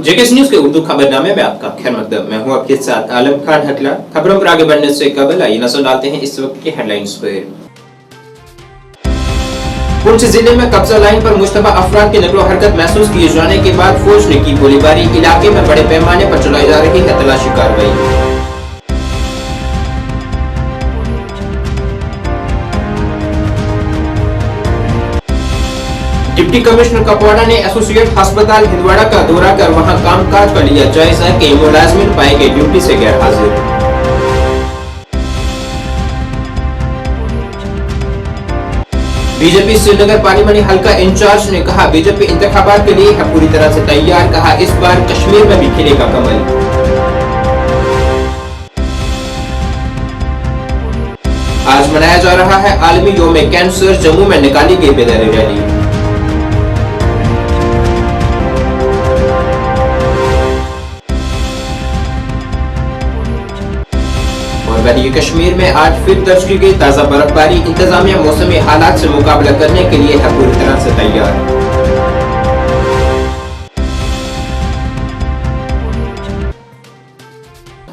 JKS news के उर्दू खबरनामे में आपका खैर मकदम। मैं हूं आपके साथ आलम खान हकला। खबरों पर आगे बढ़ने से कबल आइए नजर डालते हैं इस वक्त की हेडलाइंस पर। पुंछ जिले में कब्जा लाइन पर मुश्तबा अफराद की नकलो हरकत महसूस किए जाने के बाद फौज ने की गोलीबारी। इलाके में बड़े पैमाने पर चलाई जा रही है तलाशी कार्रवाई। डिप्टी कमिश्नर कपवाड़ा ने एसोसिएट अस्पताल हिंदवाड़ा का दौरा कर वहां कामकाज का लिया जायजा। कई मुलाजिम पाए गए ड्यूटी से गैर हाजिर। बीजेपी श्रीनगर पार्लियामेंट हल्का इंचार्ज ने कहा बीजेपी इंतखाबात के लिए है पूरी तरह से तैयार। कहा इस बार कश्मीर में भी खिलेगा कमल। आज मनाया जा रहा है आलमी यौम कैंसर। जम्मू में निकाली गई बेदारी रैली। वही कश्मीर में आज फिर दर्ज की गई ताजा बर्फबारी। इंतजामिया मौसमी हालात से मुकाबला करने के लिए है पूरी तरह से तैयार।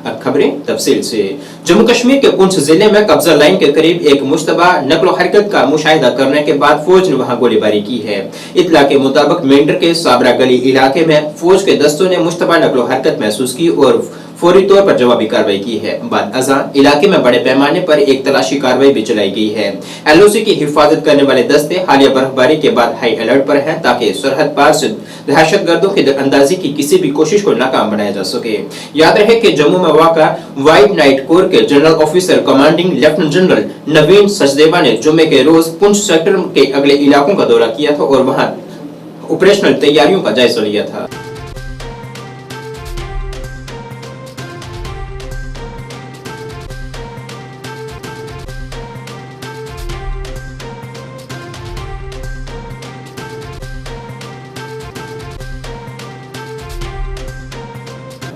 अब खबरें तफसील से। जम्मू कश्मीर के पुंछ जिले में कब्जा लाइन के करीब एक मुश्तबा नकलो हरकत का मुशाहिदा करने के बाद फौज ने वहां गोलीबारी की है। इत्तला के मुताबिक मेंढर के साबरा गली इलाके में फौज के दस्तों ने मुश्तबा नकलो हरकत महसूस की और फौरी तौर पर जवाबी कार्रवाई की है। बाद अज़ान इलाके में बड़े पैमाने पर एक तलाशी कार्रवाई भी चलाई गई है। एलओसी की हिफाजत करने वाले दस्ते हालिया बर्फबारी के बाद हाई अलर्ट पर हैं ताकि सरहद पार से दहशतगर्दों की दरअंदाजी की किसी भी कोशिश को नाकाम बनाया जा सके। याद रहे कि जम्मू में वाक़ा वाइट नाइट कोर के general officer commanding lieutenant general Naveen Sachdeva ने जुम्मे के रोज पुंछ सेक्टर के अगले इलाकों का दौरा किया था और वहां ऑपरेशनल तैयारियों का जायजा लिया था।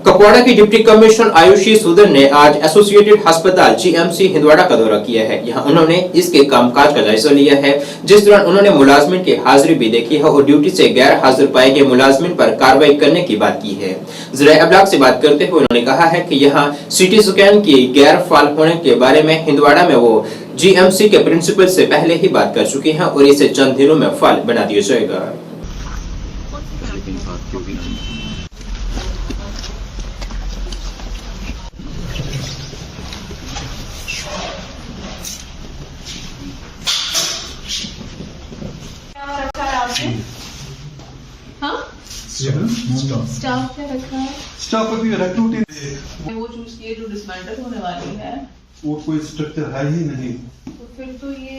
कपवाड़ा की डिप्टी कमिश्नर आयुषी सुदन ने आज एसोसिएटेड अस्पताल जीएमसी हिंदवाड़ा का दौरा किया है। यहाँ उन्होंने इसके कामकाज का जायजा लिया है, जिस दौरान उन्होंने मुलाजमिन की हाजिरी भी देखी है और ड्यूटी से गैर हाजिर पाए गए मुलाजमिन पर कार्रवाई करने की बात की है। ज़राए अबलाग से बात करते हुए उन्होंने कहा है कि यहाँ सिटी स्कैन की गैर फाल होने के बारे में हिंदवाड़ा में वो जीएमसी के प्रिंसिपल से पहले ही बात कर चुकी है और इसे चंद दिनों में फाल बना दिया जाएगा। हाँ? स्टाफ क्या रखा है? स्टाफ अभी रिक्रूटिंग वो चूज किए जो डिसमेंटल होने वाली है। वो कोई स्ट्रक्चर है ही नहीं। तो फिर तो ये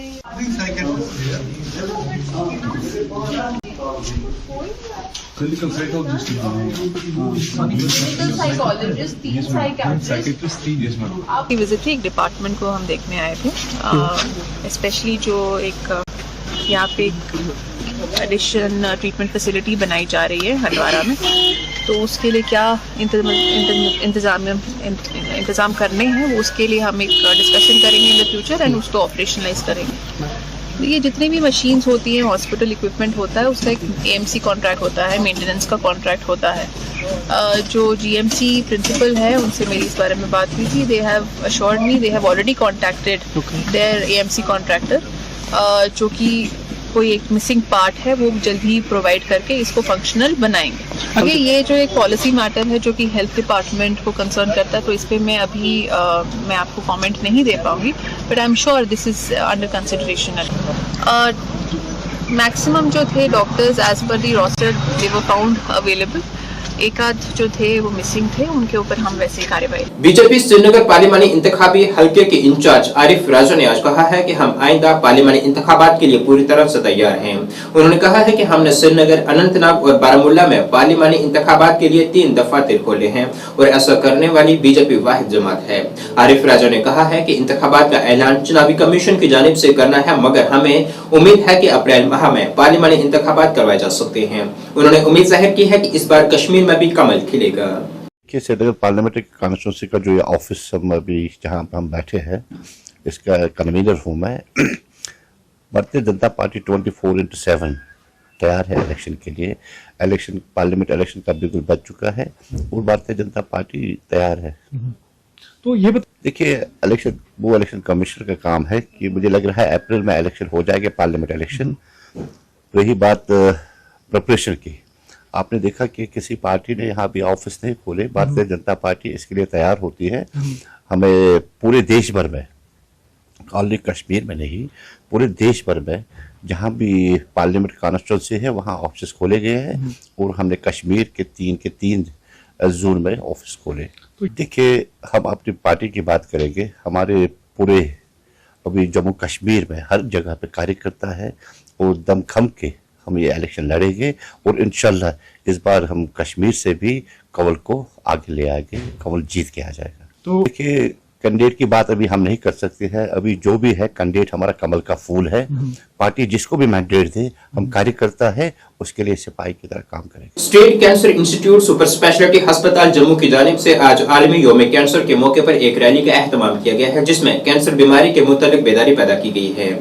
क्लिनिकल साइकोलॉजिस्ट साइकोलॉजिस्ट 3 साइकियाट्रिस्ट आपकी विजिट थी। एक डिपार्टमेंट को हम देखने आए थे, स्पेशली जो एक यहाँ पे एक एडिशन ट्रीटमेंट फैसिलिटी बनाई जा रही है हंदवाड़ा में, तो उसके लिए क्या इंतज़ाम करने हैं वो उसके लिए हम एक डिस्कशन करेंगे इन द फ्यूचर एंड उसको ऑपरेशनलाइज करेंगे। तो ये जितनी भी मशीन्स होती हैं, हॉस्पिटल इक्विपमेंट होता है, उसका एक एएमसी कॉन्ट्रैक्ट होता है, मेंटेनेंस का कॉन्ट्रैक्ट होता है। जो जीएमसी प्रिंसिपल है उनसे मेरी इस बारे में बात हुई थी। They have assured me they have already contacted their AMC contractor, जो कि कोई एक मिसिंग पार्ट है वो जल्द ही प्रोवाइड करके इसको फंक्शनल बनाएंगे। अगर ये जो एक पॉलिसी मैटर है जो कि हेल्थ डिपार्टमेंट को कंसर्न करता है, तो इस पर मैं अभी मैं आपको कमेंट नहीं दे पाऊंगी, but I am sure this is under consideration. Maximum जो थे doctors as per the roster they were found available. एक आध जो थे वो मिसिंग थे, उनके ऊपर हम वैसे कार्रवाई। बीजेपी श्रीनगर पार्लिमानी इंतखाबी हल्के के इंचार्ज आरिफ राजा ने आज कहा है कि हम आइंदा पार्लिमानी इंतखाबात के लिए पूरी तरह से तैयार हैं। उन्होंने कहा है कि हमने श्रीनगर, अनंतनाग और बारामुल्ला में पार्लिमानी इंतखाबात के लिए 3 दफातर खोले हैं और ऐसा करने वाली बीजेपी वाहिद जमात है। आरिफ राजा ने कहा है कि इंतखाबात का ऐलान चुनावी कमीशन की जानिब से करना है, मगर हमें उम्मीद है कि अप्रैल माह में पार्लिमानी इंतखाबात करवाए जा सकते हैं। उन्होंने उम्मीद जाहिर की है कि इस बार कश्मीर में भी कमल खिलेगा। कि श्रीनगर पार्लियामेंट्री कॉन्स्टिट्यूंसी का जो ये ऑफिस हम अभी जहाँ हम बैठे हैं, इसका कन्वीनर हूँ मैं। भारतीय जनता पार्टी 24/7 तैयार है इलेक्शन के लिए। इलेक्शन पार्लियामेंट इलेक्शन का बिल्कुल बच चुका है और भारतीय जनता पार्टी तैयार है। तो ये देखिए इलेक्शन कमीशन का काम है कि मुझे लग रहा है अप्रैल में इलेक्शन हो जाएगा पार्लियामेंट इलेक्शन। रही बात प्रिपरेशन की, आपने देखा कि किसी पार्टी ने यहाँ भी ऑफिस नहीं खोले। भारतीय जनता पार्टी इसके लिए तैयार होती है। हमें पूरे देश भर में, ऑनली कश्मीर में नहीं, पूरे देश भर में जहाँ भी पार्लियामेंट कॉन्स्टिट्यूंसी है वहाँ ऑफिस खोले गए हैं और हमने कश्मीर के तीन जोन में ऑफिस खोले। तो देखिए, हम अपनी पार्टी की बात करेंगे, हमारे पूरे अभी जम्मू कश्मीर में हर जगह पे कार्यकर्ता है और दमखम के हम ये इलेक्शन लड़ेंगे और इंशाल्लाह इस बार हम कश्मीर से भी कंवल को आगे ले आएंगे, कंवल जीत के आ जाएगा। तो देखिए, कैंडिडेट की बात अभी हम नहीं कर सकते हैं। अभी जो भी है कैंडिडेट हमारा कमल का फूल है। पार्टी जिसको भी मैंडेट दे, हम कार्यकर्ता है, उसके लिए सिपाही की तरह काम करेंगे। State cancer institute super speciality अस्पताल जम्मू की जानिब से आज आलमी योम कैंसर के मौके पर एक रैली का एहतमाम किया गया है, जिसमें कैंसर बीमारी के मुतालिक बेदारी पैदा की गई है।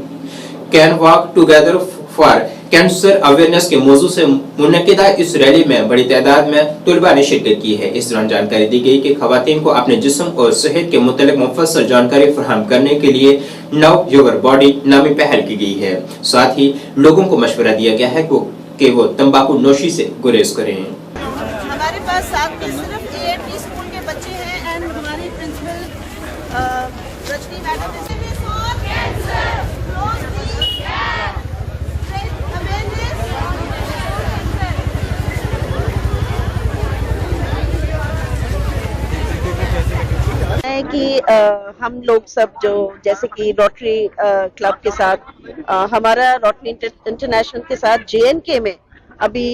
Can walk together for cancer awareness के मौजू से मुनक्किदा इस रैली में बड़ी तादाद में तलबा ने शिरकत की है। इस दौरान जानकारी दी गई कि खवातीन को अपने जिस्म और सेहत के मुतालिक मुफस्सल जानकारी फराहम करने के लिए नाउ योर बॉडी नामी पहल की गई है। साथ ही लोगों को मशवरा दिया गया है कि वो तंबाकू नोशी से गुरेज करें। हमारे पास साथ में सिर्फ AMD स्कूल के बच्चे हैं एंड हमारी प्रिंसिपल रजनी मैडम है कि हम लोग सब जो जैसे कि रोटरी क्लब के साथ हमारा रोटरी इंटरनेशनल के साथ JNK में अभी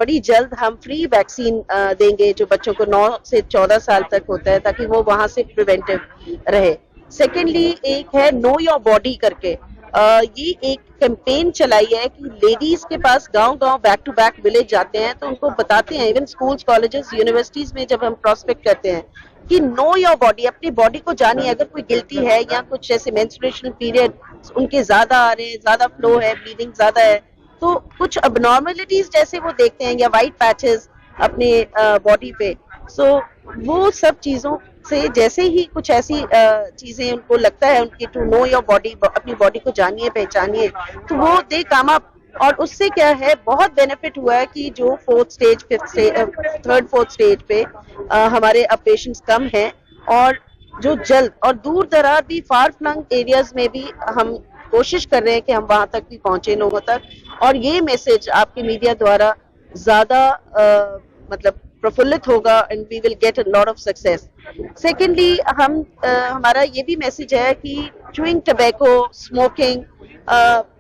बड़ी जल्द हम फ्री वैक्सीन देंगे जो बच्चों को 9 से 14 साल तक होता है, ताकि वो वहां से प्रिवेंटिव रहे। सेकेंडली एक है नो योर बॉडी करके, ये एक कैंपेन चलाई है कि लेडीज के पास गांव-गांव बैक टू बैक विलेज जाते हैं तो उनको बताते हैं, इवन स्कूल्स कॉलेजेस यूनिवर्सिटीज में जब हम प्रोस्पेक्ट करते हैं कि नो योर बॉडी, अपनी बॉडी को जानिए। अगर कोई गिल्टी है या कुछ जैसे मेंस्ट्रुएशन पीरियड उनके ज्यादा आ रहे हैं, ज्यादा फ्लो है, ब्लीडिंग ज्यादा है, तो कुछ अबनॉर्मलिटीज जैसे वो देखते हैं या वाइट पैचेस अपने बॉडी पे, सो वो सब चीजों से जैसे ही कुछ ऐसी चीजें उनको लगता है उनकी टू नो योर बॉडी, अपनी बॉडी को जानिए पहचानिए, तो वो दे कम अप। और उससे क्या है, बहुत बेनिफिट हुआ है कि जो 4th stage 5th stage 3rd 4th stage पे हमारे अब पेशेंट्स कम हैं और जो जल्द और दूर दराज भी फार फ्लंग एरियाज में भी हम कोशिश कर रहे हैं कि हम वहां तक भी पहुंचे लोगों तक, और ये मैसेज आपके मीडिया द्वारा ज्यादा मतलब प्रफुल्लित होगा and we will get a lot of success. Secondly हमारा ये भी मैसेज है कि च्यूइंग टबैको, स्मोकिंग,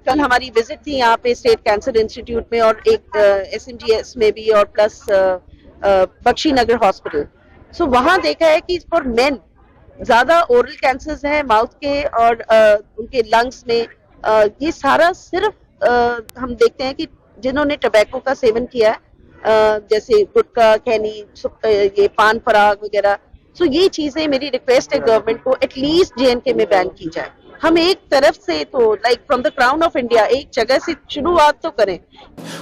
कल हमारी विजिट थी यहाँ पे स्टेट कैंसर इंस्टीट्यूट में और एक SMGS में भी और प्लस बख्शी नगर हॉस्पिटल, सो वहाँ देखा है कि फॉर मेन ज्यादा ओरल कैंसर्स हैं माउथ के और उनके लंग्स में, ये सारा सिर्फ हम देखते हैं कि जिन्होंने टबैको का सेवन किया है, जैसे गुटखा, खैनी, ये पान पराग वगैरह, सो ये चीजें मेरी रिक्वेस्ट है गवर्नमेंट को एटलीस्ट JNK में बैन की जाए। हम एक तरफ से तो like from the crown of India एक जगह से शुरुआत तो करें।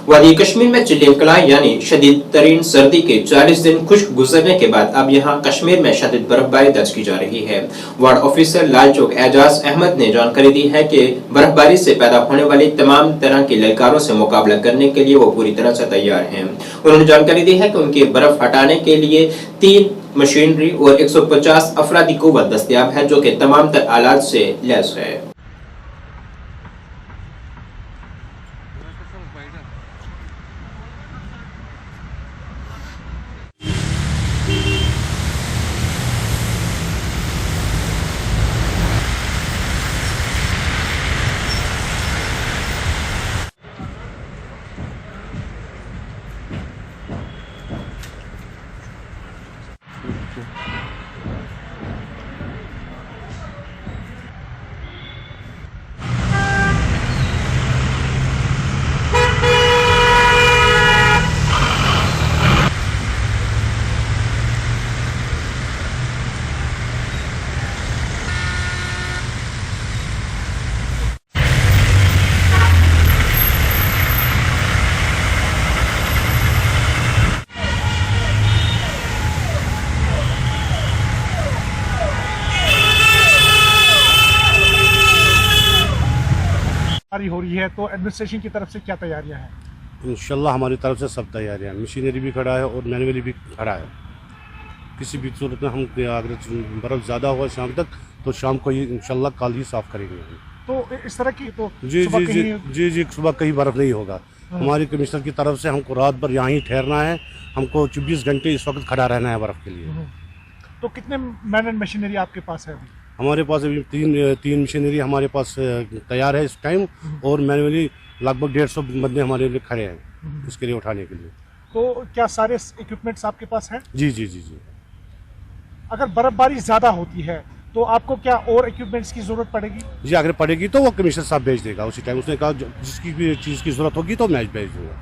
वादी कश्मीर में चिल्लिकला यानी शदीद तरीन सर्दी के 40 दिन खुश्क गुजरने के बाद अब यहाँ कश्मीर में शदीद बर्फबारी दर्ज की जा रही है। वार्ड ऑफिसर लालचौक एजाज अहमद ने जानकारी दी है कि बर्फबारी से पैदा होने वाली तमाम तरह की ललकारों से मुकाबला करने के लिए वो पूरी तरह से तैयार हैं। उन्होंने जानकारी दी है कि उनकी बर्फ हटाने के लिए 3 मशीनरी और 150 अफरादी कुव्वत दस्तयाब है, जो कि तमाम तर आलात से लैस है। रही है, तो एडमिनिस्ट्रेशन की तरफ से क्या तैयारियां हैं? इंशाल्लाह हमारी तरफ से सब तैयारियां हैं, मशीनरी भी खड़ा है और मैनुअली भी खड़ा है। किसी भी सूरत में हम अगर बर्फ़ ज़्यादा हुआ शाम तक तो शाम को ही इंशाल्लाह कल ही साफ़ करेंगे हम। तो इस तरह की तो जी सुबह जी जी कहीं- जी जी सुबह कहीं बर्फ़ नहीं होगा। हमारी कमिश्नर की तरफ से हमको रात भर यहाँ ही ठहरना है, हमको 24 घंटे इस वक्त खड़ा रहना है बर्फ़ के लिए। तो कितने मैन एंड मशीनरी आपके पास है अभी? हमारे पास अभी तीन मशीनरी हमारे पास तैयार है इस टाइम, और मैनुअली लगभग 150 बंदे हमारे लिए खड़े हैं इसके लिए उठाने के लिए। तो क्या सारे इक्विपमेंट्स आपके पास हैं? जी जी जी जी अगर बर्फबारी ज़्यादा होती है तो आपको क्या और इक्विपमेंट्स की ज़रूरत पड़ेगी? जी अगर पड़ेगी तो वो कमिश्नर साहब भेज देगा उसी टाइम। उसने कहा जिसकी भी चीज़ की ज़रूरत होगी तो मैं भेज दूँगा।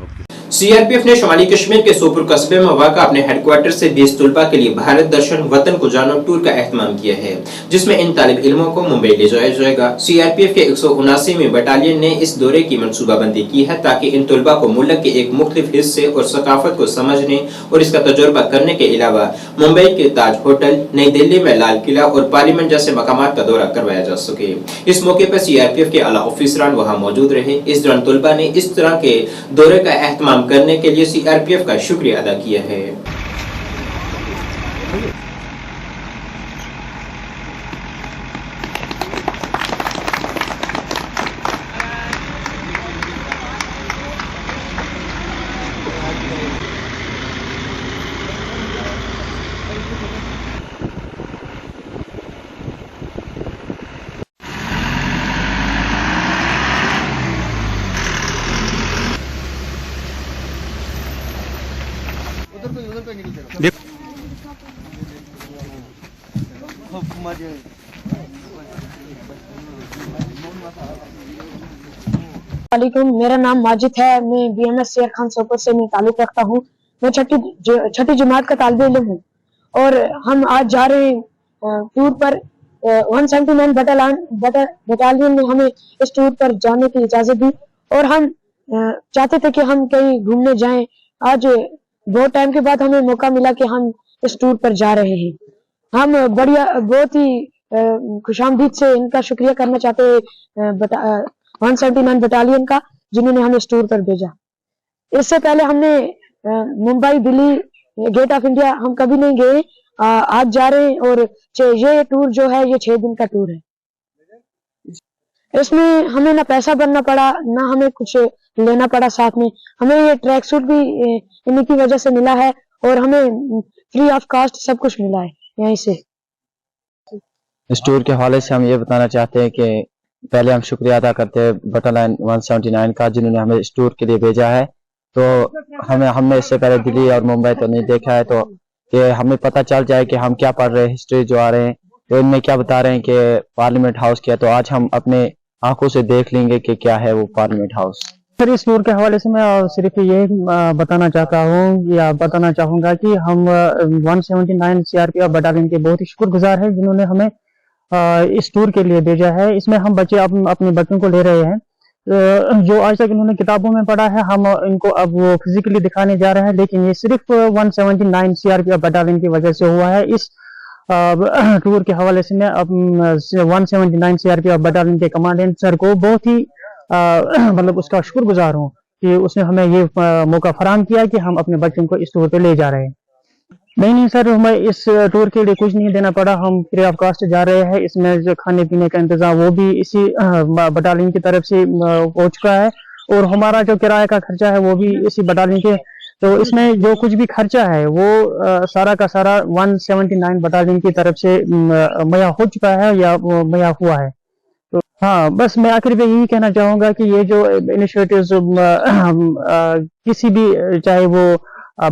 ओके। सीआरपीएफ ने शुमाली कश्मीर के सोपुर कस्बे में वाक़ा अपने हेडक्वार्टर से 20 तलबा के लिए भारत दर्शन वतन को जानो टूर का एहतमाम किया है, जिसमें इन तालिब इल्मों को मुंबई ले जाया जाएगा। सीआरपीएफ के 179वीं बटालियन ने इस दौरे की मनसूबाबंदी की है ताकि इन तलबा को मुल्क के एक मुख्तलिफ हिस्से और सकाफत को समझने और इसका तजुर्बा करने के अलावा मुंबई के ताज होटल, नई दिल्ली में लाल किला और पार्लियामेंट जैसे मकामात का दौरा करवाया जा सके। इस मौके पर सीआरपीएफ के आला ऑफिसरान वहां मौजूद रहे। इस दौरान तलबा ने इस तरह के दौरे का एहतमाम करने के लिए सीआरपीएफ का शुक्रिया अदा किया है। वालेकुम, मेरा नाम माजिद है। मैं बीएमएस शेर खान सोपोर से मैं ताल्लुक रखता हूँ। मैं छठी जमात का तालिब इल्म हूँ और हम आज जा रहे हैं टूर पर। 179 बटालियन ने हमें इस टूर पर जाने की इजाजत दी और हम चाहते थे कि हम कहीं घूमने जाएं। आज बहुत टाइम के बाद हमें मौका मिला कि हम इस टूर पर जा रहे हैं। हम बहुत ही खुशामदीद से इनका शुक्रिया करना चाहते हैं 179 बटालियन का, जिन्होंने हमें इस टूर पर भेजा। इससे पहले हमने Mumbai, Delhi, Gate of India हम कभी नहीं गए। आज जा रहे हैं और ये टूर जो है ये 6 दिन का टूर है। इसमें हमें ना पैसा भरना पड़ा, ना हमें कुछ लेना पड़ा साथ में। हमें ये ट्रैक सूट भी इन्हीं की वजह से मिला है और हमें फ्री ऑफ कास्ट सब कुछ मिला है यहीं से। इस टूर के हवाले से हम ये बताना चाहते हैं कि पहले हम शुक्रिया अदा करते हैं बटालियन 179 का, जिन्होंने हमें इस टूर के लिए भेजा है। तो हमने इससे पहले दिल्ली और मुंबई तो नहीं देखा है, तो कि हमें पता चल जाए कि हम क्या पढ़ रहे हैं, हिस्ट्री जो आ रहे हैं तो इनमें क्या बता रहे हैं कि पार्लियामेंट हाउस क्या। तो आज हम अपने आंखों से देख लेंगे कि क्या है वो पार्लियामेंट हाउस। सर, इस टूर के हवाले से मैं सिर्फ ये बताना चाहता हूँ या बताना चाहूँगा कि हम 179 सीआरपीएफ बटालियन के बहुत ही शुक्रगुजार हैं, जिन्होंने हमें इस टूर के लिए भेजा है। इसमें हम बच्चे अपने बच्चों को ले रहे हैं जो आज तक इन्होंने किताबों में पढ़ा है, हम इनको अब वो फिजिकली दिखाने जा रहे हैं। लेकिन ये सिर्फ 179 सीआरपीएफ बटालियन की वजह से हुआ है। इस टूर के हवाले से मैं अब 179 सीआरपीएफ बटालियन के कमांडेंट सर को बहुत ही मतलब उसका शुक्रगुजार हूँ कि उसने हमें ये मौका फराहम किया कि हम अपने बच्चों को इस टूर पे ले जा रहे हैं। नहीं सर, हमें इस टूर के लिए कुछ नहीं देना पड़ा, हम फ्री ऑफ कास्ट जा रहे हैं। इसमें जो खाने पीने का इंतजाम वो भी इसी बटालियन की तरफ से हो चुका है और हमारा जो किराए का खर्चा है वो भी इसी बटालियन के। तो इसमें जो कुछ भी खर्चा है वो सारा का सारा 179 बटालियन की तरफ से मुहैया हो चुका है या मुहैया हुआ है। तो हाँ, बस मैं आखिर में यही कहना चाहूँगा कि ये जो इनिशिएटिव्स किसी भी, चाहे वो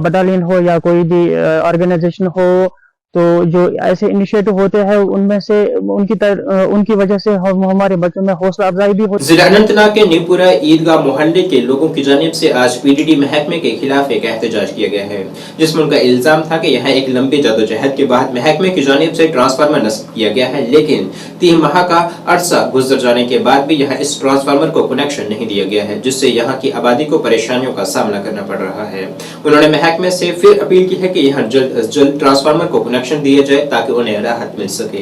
बटालियन हो या कोई भी ऑर्गेनाइजेशन हो, तो जो ऐसे इनिशिएटिव होते हैं उनमें से उनकी वजह से हमारे बच्चों में हौसला अफजाई भी होती है। जिला अनंतनाग के न्यूपुरा ईदगाह मोहल्ले के लोगों की जानिब से आज पीडीडी महकमे के खिलाफ एक एहतजाज किया गया है, जिसमें उनका इल्जाम था कि यहाँ एक लंबी जदोजहद के बाद महकमे की जानिब से ट्रांसफार्मर नस्ब किया गया है, लेकिन 3 माह का अरसा गुजर जाने के बाद भी यहाँ इस ट्रांसफार्मर को कनेक्शन नहीं दिया गया है, जिससे यहाँ की आबादी को परेशानियों का सामना करना पड़ रहा है। उन्होंने महकमे से फिर अपील की है कि यहाँ जल्द अज जल्द ट्रांसफार्मर को कनेक्शन दिया जाए ताकि उन्हें राहत मिल सके।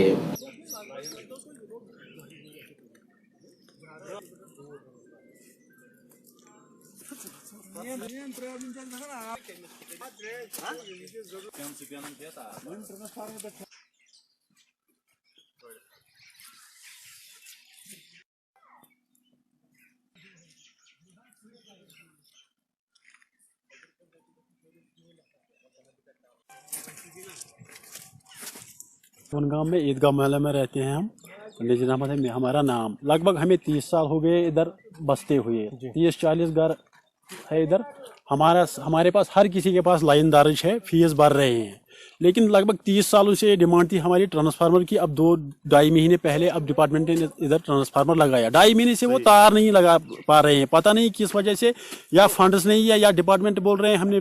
गांव में ईदगाह मोहल्ले में रहते हैं हम। निज़र अहमद है हमारा नाम। लगभग हमें 30 साल हो गए इधर बसते हुए। 30-40 घर है इधर। हमारे पास हर किसी के पास लाइन दर्ज है, फीस भर रहे हैं। लेकिन लगभग 30 सालों से डिमांड थी हमारी ट्रांसफार्मर की। अब 2-2.5 महीने पहले अब डिपार्टमेंट ने इधर ट्रांसफार्मर लगाया। 2.5 महीने से वो तार नहीं लगा पा रहे हैं, पता नहीं किस वजह से। या फंड्स नहीं है या डिपार्टमेंट बोल रहे हैं हमने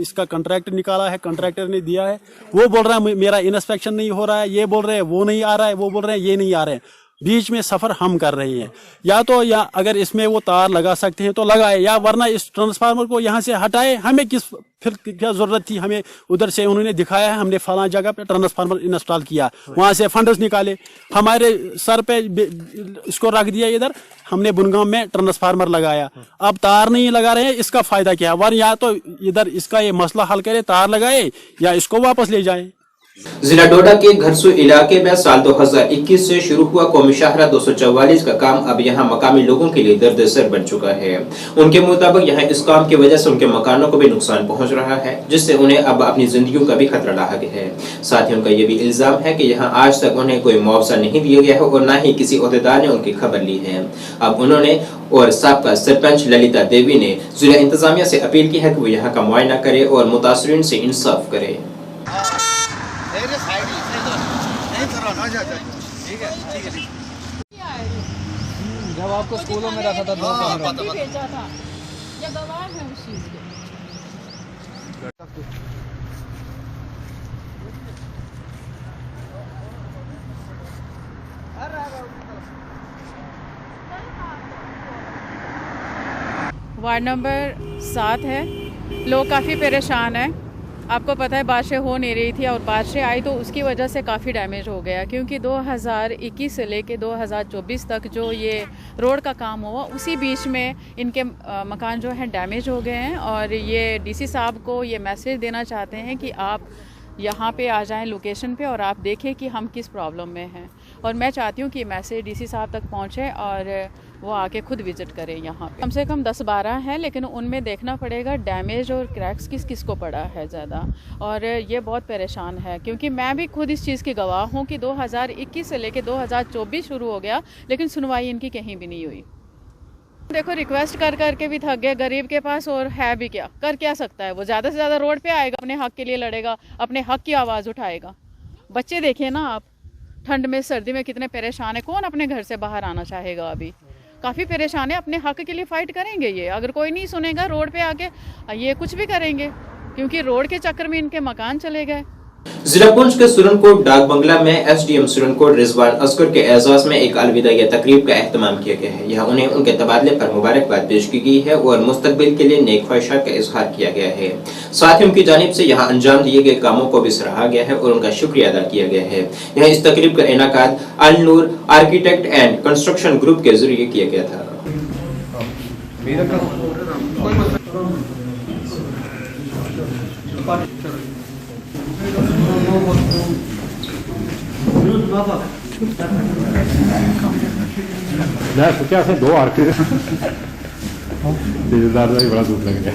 इसका कॉन्ट्रैक्ट निकाला है, कॉन्ट्रैक्टर ने दिया है। वो बोल रहा है मेरा इंस्पेक्शन नहीं हो रहा है, ये बोल रहे हैं वो नहीं आ रहा है, वो बोल रहे हैं ये नहीं आ रहे हैं। बीच में सफ़र हम कर रहे हैं। या अगर इसमें वो तार लगा सकते हैं तो लगाए, या वरना इस ट्रांसफार्मर को यहाँ से हटाए। हमें फिर क्या ज़रूरत थी? हमें उधर से उन्होंने दिखाया है, हमने फलां जगह पे ट्रांसफार्मर इंस्टॉल किया, वहाँ से फंड्स निकाले, हमारे सर पे इसको रख दिया इधर। हमने बुनगांव में ट्रांसफार्मर लगाया, अब तार नहीं लगा रहे हैं। इसका फ़ायदा क्या है? वरना या तो इधर इसका ये मसला हल करे, तार लगाए, या इसको वापस ले जाए। जिला डोडा के घरसू इलाके में साल 2021 से शुरू हुआ कौमी शाहरा 244 का काम अब यहां मकामी लोगों के लिए दर्द-ए-सर बन चुका है। उनके मुताबिक यहां इस काम की वजह से उनके मकानों को भी नुकसान पहुंच रहा है, जिससे उन्हें अब अपनी जिंदगियों का भी खतरा लाक है। साथ ही उनका यह भी इल्जाम है कि यहां आज तक उन्हें कोई मुआवजा नहीं दिया गया है और न ही किसी ओहदेदार ने उनकी खबर ली है। अब उन्होंने और साबका सरपंच ललिता देवी ने जिला इंतजामिया से अपील की है कि वो यहाँ का मुआयना करे और मुतासरीन से इंसाफ करे। जब आपको स्कूलों में रखा था भेजा था, ये गवाह है उस चीज के। वार्ड नंबर 7 है, लोग काफ़ी परेशान हैं। आपको पता है बारिशें हो नहीं रही थी और बारिशें आई तो उसकी वजह से काफ़ी डैमेज हो गया, क्योंकि 2021 से लेके 2024 तक जो ये रोड का काम हुआ उसी बीच में इनके मकान जो हैं डैमेज हो गए हैं। और ये डीसी साहब को ये मैसेज देना चाहते हैं कि आप यहाँ पे आ जाएं लोकेशन पे और आप देखें कि हम किस प्रॉब्लम में हैं। और मैं चाहती हूँ कि मैसेज डीसी साहब तक पहुँचे और वो आके खुद विज़िट करें यहाँ पे। कम से कम 10-12 हैं, लेकिन उनमें देखना पड़ेगा डैमेज और क्रैक्स किस को पड़ा है ज़्यादा। और ये बहुत परेशान है, क्योंकि मैं भी खुद इस चीज़ की गवाह हूँ कि 2021 से लेके 2024 शुरू हो गया, लेकिन सुनवाई इनकी कहीं भी नहीं हुई। देखो रिक्वेस्ट कर के भी थक गए, गरीब के पास और है भी क्या सकता है वो? ज़्यादा से ज़्यादा रोड पे आएगा, अपने हक के लिए लड़ेगा, अपने हक की आवाज़ उठाएगा। बच्चे देखिए ना आप, ठंड में सर्दी में कितने परेशान है। कौन अपने घर से बाहर आना चाहेगा? अभी काफ़ी परेशान है, अपने हक के लिए फ़ाइट करेंगे ये। अगर कोई नहीं सुनेगा रोड पे आके ये कुछ भी करेंगे, क्योंकि रोड के चक्कर में इनके मकान चले गए। जिला पुंछ के सुरनकोट डाक बंगला में एसडीएम सुरनकोट रिजवान असगर के एजाज में एक अलविदाई तकरीब का एहतमाम किया गया है। यहाँ उन्हें उनके तबादले पर मुबारकबाद पेश की गई है और मुस्तकबिल के लिए नेक ख्वाहिशात का इजहार किया गया है। साथ ही उनकी जानिब से यहाँ अंजाम दिए गए कामों को भी सराहा गया है और उनका शुक्रिया अदा किया गया है। यहाँ इस तकरीब का इनेकाद अल नूर आर्किटेक्ट एंड कंस्ट्रक्शन ग्रुप के जरिए किया गया था। क्या से 2 आर्टिस्ट बड़ा दुख लग गया।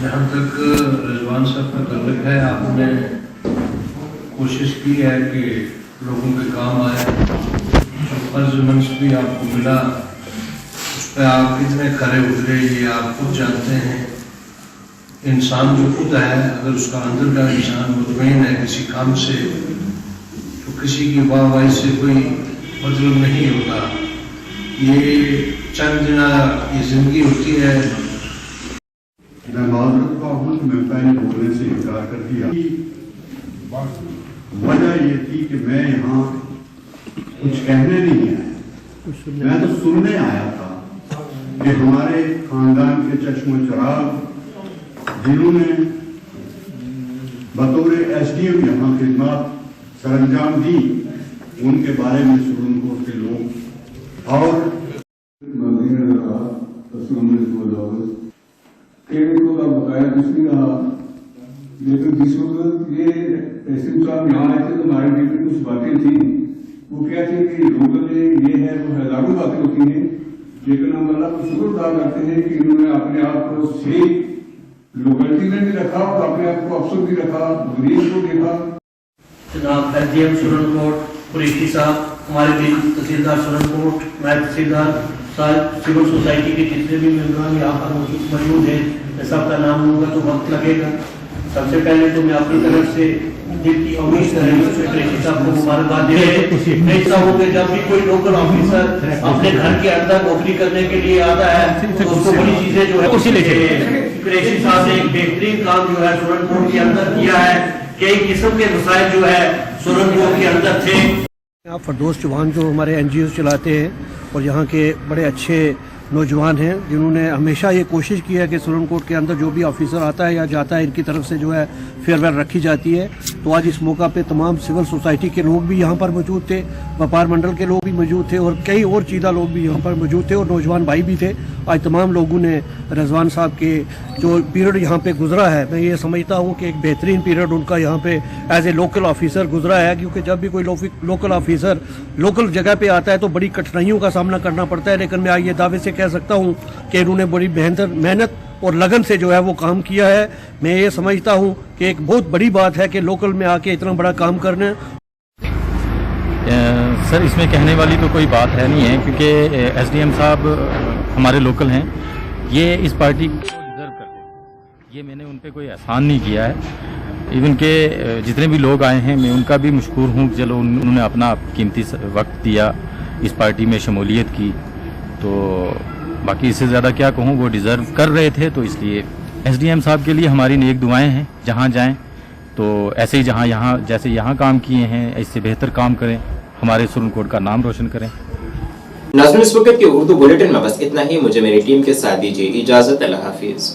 जहाँ तक रिजवान साहब का ताल्लुक है, आपने कोशिश की है कि लोगों के काम आए। जो फर्ज मंच भी आपको मिला उस पर आप कितने खरे उतरे ये आप खुद जानते हैं। इंसान जो खुद है, अगर उसका अंदर का इंसान मुतमईन है किसी काम से, तो किसी की वाहवाही से कोई मतलब नहीं होता। ये चंद दिना ये जिंदगी होती है। मैं माजरत का हूँ, मैं पहले बोलने से इनकार कर दिया। वजह ये थी कि मैं यहाँ कुछ कहने नहीं आया, मैं तो सुनने आया था कि हमारे खानदान के चश्मो चराग जिन्होंने बतौर SDM यहाँ खिदमत सरंजाम दी, उनके बारे में सुप्रीम कोर्ट के लोग और बताया कुछ नहीं रहा, लेकिन जिस वक्त ये एसडीएम साहब यहाँ आए थे तो हमारे दिल में कुछ बातें थी। वो क्या थी कि लोगों ने ये है वो हजारों बातें होती हैं, लेकिन हम अल्लाह को शुक्र अदा करते हैं कि इन्होंने अपने आप को सेफ लोकेलिटी में भी रखा और अपने आप को अफसर भी रखा, मरीज को देखा। जनाब SDM सुरनकोट कुरैशी साहब, हमारे दिन तहसीलदार सुरनकोट, नायब तहसीलदार साहब, सिविल सोसाइटी के जितने भी मेम्बरान यहाँ पर मौजूद हैं, मैं सबका नाम लूँगा तो वक्त लगेगा। सबसे पहले तो मैं अपनी तरफ से दिल की उम्मीद कुरैशी साहब को मुबारकबाद दे रहे हैं। मैं चाहूँगा जब भी कोई लोकल ऑफिसर अपने घर के अंदर नौकरी करने के लिए आता है तो उसको बड़ी चीजें जो है कुरैशी साहब ने एक बेहतरीन काम जो है सुरनकोट के अंदर किया है। कई किस्म के मसाइल जो है सुरनकोट के अंदर थे। आप फरदौस चौहान जो हमारे NGO चलाते हैं और यहाँ के बड़े अच्छे नौजवान हैं, जिन्होंने हमेशा ये कोशिश की है कि सुरनकोट के अंदर जो भी ऑफिसर आता है या जाता है इनकी तरफ से जो है फेयरवेल रखी जाती है। तो आज इस मौका पे तमाम सिविल सोसाइटी के लोग भी यहाँ पर मौजूद थे, व्यापार मंडल के लोग भी मौजूद थे और कई और चीदा लोग भी यहाँ पर मौजूद थे और नौजवान भाई भी थे। आज तमाम लोगों ने रिजवान साहब के जो पीरियड यहाँ पे गुजरा है, मैं ये समझता हूँ कि एक बेहतरीन पीरियड उनका यहाँ पे एज ए लोकल ऑफिसर गुजरा है, क्योंकि जब भी कोई लोकल ऑफिसर लोकल जगह पे आता है तो बड़ी कठिनाइयों का सामना करना पड़ता है। लेकिन मैं ये दावे से कह सकता हूँ कि इन्होंने बड़ी मेहनत और लगन से जो है वो काम किया है। मैं ये समझता हूँ कि एक बहुत बड़ी बात है कि लोकल में आके इतना बड़ा काम करना। सर इसमें कहने वाली तो कोई बात है नहीं है, क्योंकि SDM साहब हमारे लोकल हैं, ये इस पार्टी को डिजर्व करते हैं। ये मैंने उन पर कोई एहसान नहीं किया है। इवन के जितने भी लोग आए हैं मैं उनका भी मशकूर हूँ, चलो उन्होंने अपना कीमती वक्त दिया, इस पार्टी में शमूलियत की। तो बाकी इससे ज़्यादा क्या कहूँ, वो डिज़र्व कर रहे थे, तो इसलिए SDM साहब के लिए हमारी नेक दुआएं हैं। जहाँ जाएं तो ऐसे ही जैसे यहाँ काम किए हैं इससे बेहतर काम करें, हमारे सुरनकोट का नाम रोशन करें। नाज़रीन, इस वक्त के उर्दू बुलेटिन में बस इतना ही। मुझे मेरी टीम के साथ दीजिए इजाज़त। अल्लाह हाफिज़।